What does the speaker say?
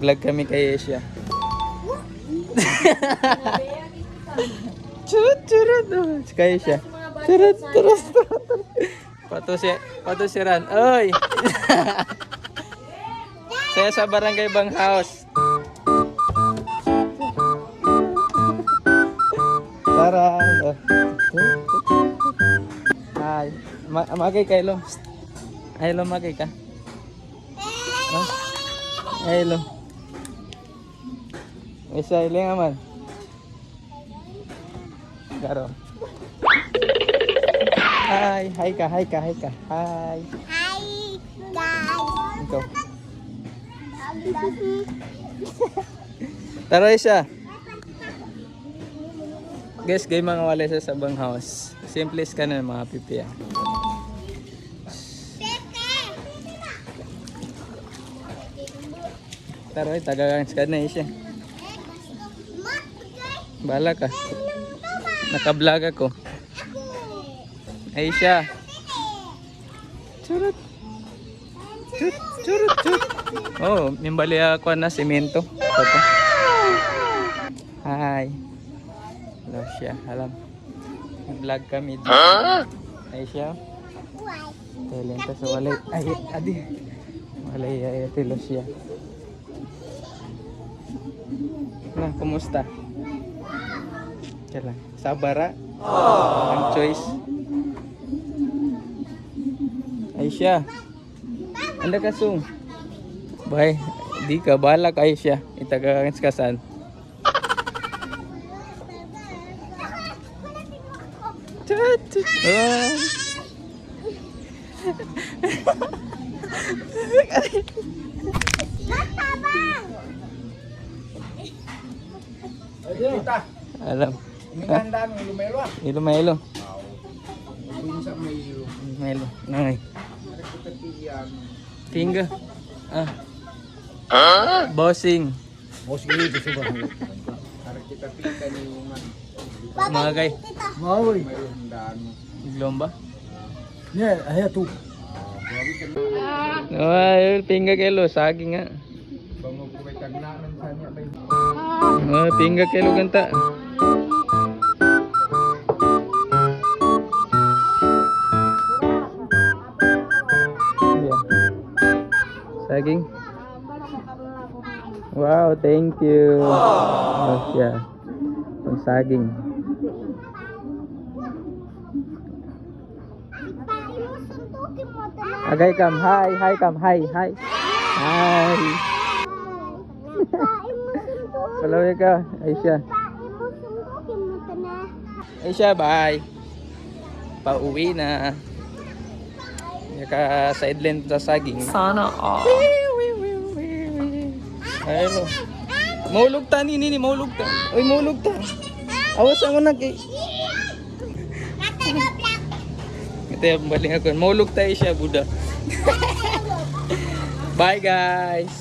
Vlog kami kay Asia. Churut churut. Kay Asia. Churut churut. Patusiran. Oy. Saya sa Barangay Banghaus. Tara. Hi. Magay kay Lo. Ay Lo, magay ka. Ay Lo. Isa iling aman. Garo. Hi ka. Hi. Hi guys. Ikaw. Tara Isa. Guys, gay mga wala sa Banghaus. Simplest ka na mga pipiya. Tara, tagagans ka na Isa. Bala ka. Naka-vlog ako. Aisha. Churut. Churut. Oh, mimbali ako na semento. Ito. Hi. Hello siya. Alam. Vlog kami. Aisha. Talenta sa walay. Ay, adi. Walay ay tilo siya. Na, kumusta? Kailan? Sabara? Ang choice. Aisha. Anda ka sung. Bye. Di ka balak Aisha. Itagakans kasan. Oh. Alam. Minandang Ilumelo ah. Ilumelo. Pinsa may ilo. Melo. Nangai. Finger. Bossing. Bos ini itu ba. Para kita pika ni uman. Mga kay. Maoy. Mayroon Lomba. Ya, ayo tu. Ay, finger kelo saging nga. Bango ko kay tagnanan sa niya bay. Finger kelo ganta. Saging. Wow, thank you. Oh, yeah. Ang saging. Agay kam, hi kam, hi. Hello ka, Aisha. Aisha, bye. Pauwi na. Naka sideline sa saging. Sana all. Hello. Maulog ta ni maulog ta. Oy, maulog ta. Awas ako nag. Ito yung baling ako. Maulog tayo siya, Buddha. Bye guys.